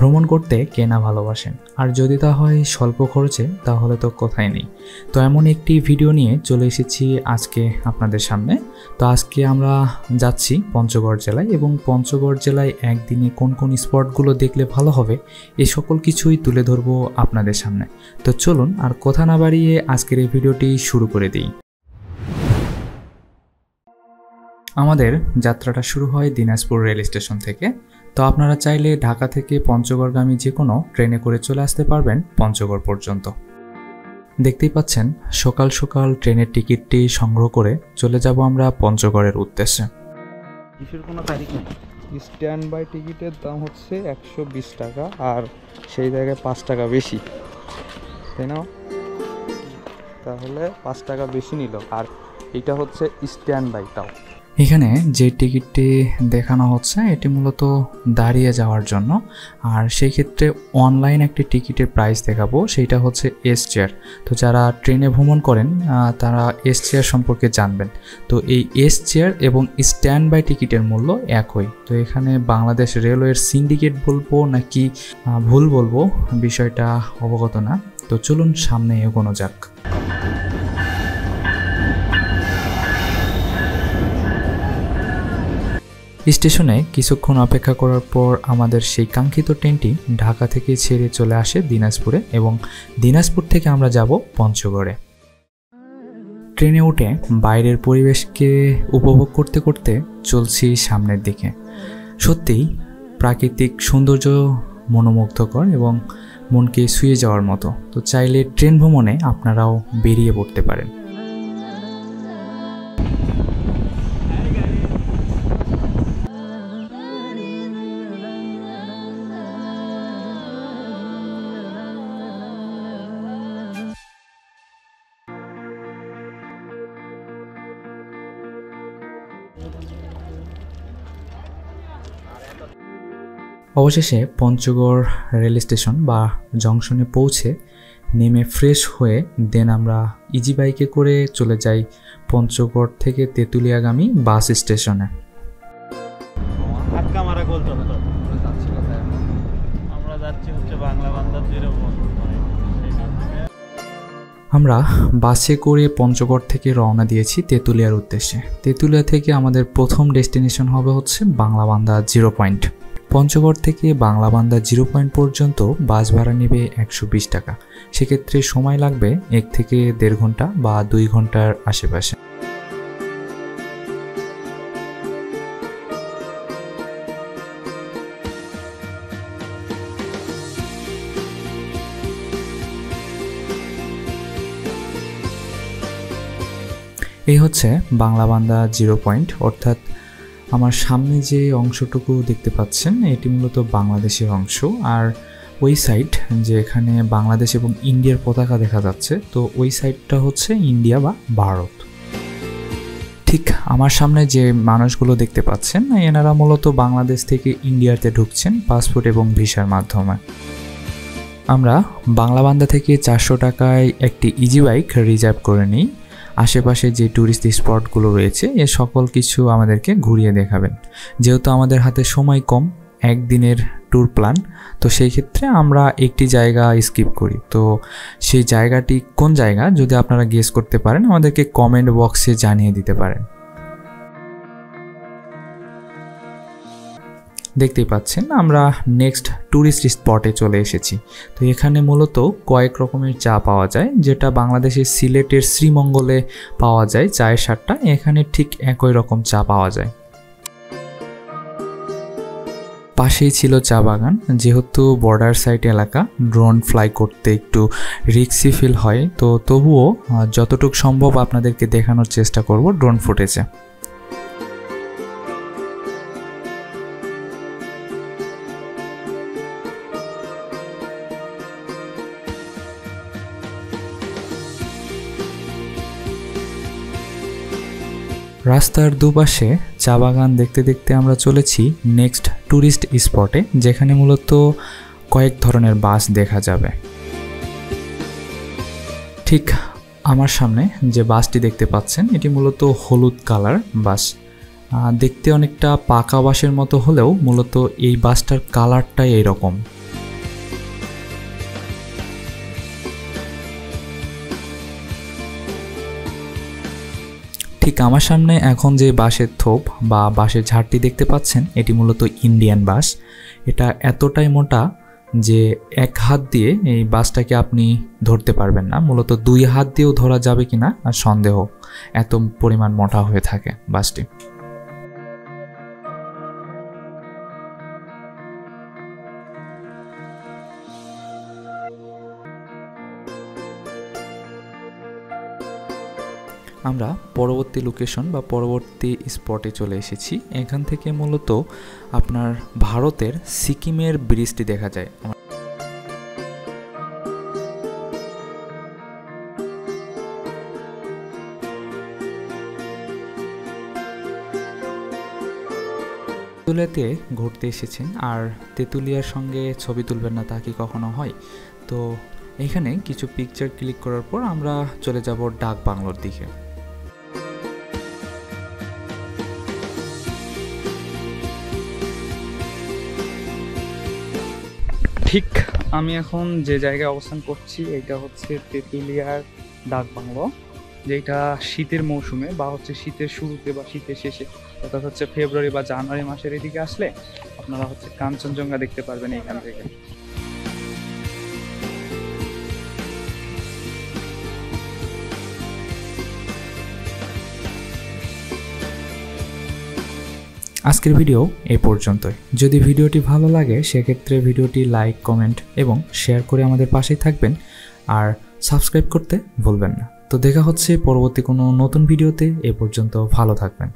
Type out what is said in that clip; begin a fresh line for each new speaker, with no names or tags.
ভ্রমণ করতে কে না ভালোবাসেন, আর যদি তা হয় স্বল্প খরচে তাহলে তো কথাই নেই। তো এমন একটি ভিডিও নিয়ে চলে এসেছি আজকে আপনাদের সামনে। তো আজকে আমরা যাচ্ছি পঞ্চগড় জেলায়, এবং পঞ্চগড় জেলায় একদিনে কোন কোন স্পটগুলো দেখলে ভালো হবে এই সকল কিছুই তুলে ধরবো আপনাদের সামনে। তো চলুন আর কথা না বাড়িয়ে আজকের এই ভিডিওটি শুরু করে দিই। আমাদের যাত্রাটা শুরু হয় দিনাজপুর রেল স্টেশন থেকে। তো আপনারা চাইলে ঢাকা থেকে পঞ্চগড়গামী যে কোনো ট্রেনে করে চলে আসতে পারবেন পঞ্চগড় পর্যন্ত। দেখতেই পাচ্ছেন সকাল সকাল ট্রেনের টিকিটটি সংগ্রহ করে চলে যাব আমরা পঞ্চগড়ের উদ্দেশ্যে।
কিসের কোনো তারিখ নেই। স্ট্যান্ড বাই টিকিটের দাম হচ্ছে 120 টাকা, আর সেই জায়গায় 5 টাকা বেশি, তাই না? তাহলে 5 টাকা বেশি নিল, আর এটা হচ্ছে স্ট্যান্ড বাইটাও।
এখানে যে টিকিটটি দেখানো হচ্ছে এটি মূলত দাঁড়িয়ে যাওয়ার জন্য, আর সেই ক্ষেত্রে অনলাইন একটি টিকিটের প্রাইস দেখাবো, সেইটা হচ্ছে এস চেয়ার। তো যারা ট্রেনে ভ্রমণ করেন তারা এস চেয়ার সম্পর্কে জানবেন। তো এই এস চেয়ার এবং স্ট্যান্ড বাই টিকিটের মূল্য একই। তো এখানে বাংলাদেশ রেলওয়ের সিন্ডিকেট বলবো নাকি ভুল বলবো বিষয়টা অবগত না। তো চলুন সামনে এগোনো যাক। স্টেশনে কিছুক্ষণ অপেক্ষা করার পর আমাদের সেই কাঙ্ক্ষিত ট্রেনটি ঢাকা থেকে ছেড়ে চলে আসে দিনাজপুরে, এবং দিনাজপুর থেকে আমরা যাব পঞ্চগড়ে। ট্রেনে উঠে বাইরের পরিবেশকে উপভোগ করতে করতে চলছি সামনের দিকে। সত্যিই প্রাকৃতিক সৌন্দর্য মনোমুগ্ধকর এবং মনকে ছুঁয়ে যাওয়ার মতো। তো চাইলে ট্রেন ভ্রমণে আপনারাও বেরিয়ে পড়তে পারেন। অবশেষে পঞ্চগড় রেল স্টেশন বা জংশনে পৌঁছে নেমে ফ্রেশ হয়ে দেন আমরা ইজি বাইকে করে চলে যাই পঞ্চগড় থেকে তেঁতুলিয়াগামী বাস স্টেশনে। আমরা বাসে করে পঞ্চগড় থেকে রওনা দিয়েছি তেঁতুলিয়ার উদ্দেশ্যে। তেঁতুলিয়া থেকে আমাদের প্রথম ডেস্টিনেশন হবে হচ্ছে বাংলাবান্ধা 0 পয়েন্ট। পঞ্চগড় থেকে বাংলাবান্ধা 0 পয়েন্ট পর্যন্ত বাস ভাড়া নেবে 120 টাকা। সেক্ষেত্রে সময় লাগবে 1 থেকে 1.5 ঘন্টা বা 2 ঘন্টার আশেপাশে। এই হচ্ছে বাংলাবান্ধা 0 পয়েন্ট, অর্থাৎ আমার সামনে যে অংশটুকু দেখতে পাচ্ছেন এটি মূলত বাংলাদেশের অংশ, আর ওই সাইড যে এখানে বাংলাদেশ এবং ইন্ডিয়ার পতাকা দেখা যাচ্ছে, তো ওই সাইডটা হচ্ছে ইন্ডিয়া বা ভারত। ঠিক আমার সামনে যে মানুষগুলো দেখতে পাচ্ছেন এনারা মূলত বাংলাদেশ থেকে ইন্ডিয়াতে ঢুকছেন পাসপোর্ট এবং ভিসার মাধ্যমে। আমরা বাংলাবান্ধা থেকে 400 টাকায় একটি ইজি বাইক রিজার্ভ করে নিই। আশেপাশে যে ট্যুরিস্ট স্পটগুলো রয়েছে এ সকল কিছু আমাদেরকে ঘুরিয়ে দেখাবেন। যেহেতু আমাদের হাতে সময় কম, একদিনের ট্যুর প্ল্যান, তো সেই ক্ষেত্রে আমরা একটি জায়গা স্কিপ করি। তো সেই জায়গাটি কোন জায়গা যদি আপনারা গেস করতে পারেন আমাদেরকে কমেন্ট বক্সে জানিয়ে দিতে পারেন। দেখতেই পাচ্ছেন আমরা নেক্সট ট্যুরিস্ট স্পটে চলে এসেছি। তো এখানে মূলত কয়েক রকমের চা পাওয়া যায়, যেটা বাংলাদেশের সিলেটের শ্রীমঙ্গলে পাওয়া যায় চায়ের স্বাদটা, এখানে ঠিক একই রকম চা পাওয়া যায়। পাশেই ছিল চা বাগান। যেহেতু বর্ডার সাইড এলাকা, ড্রোন ফ্লাই করতে একটু রিস্কি ফিল হয়, তো তবুও যতটুকু সম্ভব আপনাদেরকে দেখানোর চেষ্টা করব ড্রোন ফুটেজে। রাস্তার দুপাশে চা বাগান দেখতে দেখতে আমরা চলেছি নেক্সট ট্যুরিস্ট স্পটে, যেখানে মূলত কয়েক ধরনের বাস দেখা যাবে। ঠিক আমার সামনে যে বাসটি দেখতে পাচ্ছেন এটি মূলত হলুদ কালার বাস। দেখতে অনেকটা পাকা বাসের মতো হলেও মূলত এই বাসটার কালারটাই এইরকম। ঠিক আমার সামনে এখন যে বাঁশের থোপ বা বাঁশের ঝাড়টি দেখতে পাচ্ছেন, এটি মূলত ইন্ডিয়ান বাঁশ। এটা এতটাই মোটা যে এক হাত দিয়ে এই বাঁশটাকে আপনি ধরতে পারবেন না, মূলত 2 হাত দিয়েও ধরা যাবে কিনা আর সন্দেহ, এত পরিমাণ মোটা হয়ে থাকে বাঁশটি। আমরা পরবর্তী লোকেশন বা পরবর্তী স্পটে চলে এসেছি। এখান থেকে মূলত আপনার ভারতের সিকিমের ব্রিজটি দেখা যায়। তেঁতুলিয়াতে ঘুরতে এসেছেন আর তেঁতুলিয়ার সঙ্গে ছবি তুলবেন না তা কি কখনো হয়? তো এখানে কিছু পিকচার ক্লিক করার পর আমরা চলে যাব ডাক বাংলোর দিকে।
ঠিক আমি এখন যে জায়গায় অবস্থান করছি এটা হচ্ছে তেঁতুলিয়ার ডাক বাংলো, যেটা শীতের মৌসুমে বা হচ্ছে শীতের শুরুতে বা শীতের শেষে, অর্থাৎ হচ্ছে ফেব্রুয়ারি বা জানুয়ারি মাসের এদিকে আসলে আপনারা হচ্ছে কাঞ্চনজঙ্ঘা দেখতে পারবেন এখান থেকে।
আজকের ভিডিও এই পর্যন্তই। যদি ভিডিওটি ভালো লাগে সেক্ষেত্রে ভিডিওটি লাইক, কমেন্ট এবং শেয়ার করে আমাদের পাশেই থাকবেন আর সাবস্ক্রাইব করতে ভুলবেন না। তো দেখা হচ্ছে পরবর্তী কোনো নতুন ভিডিওতে। এ পর্যন্ত ভালো থাকবেন।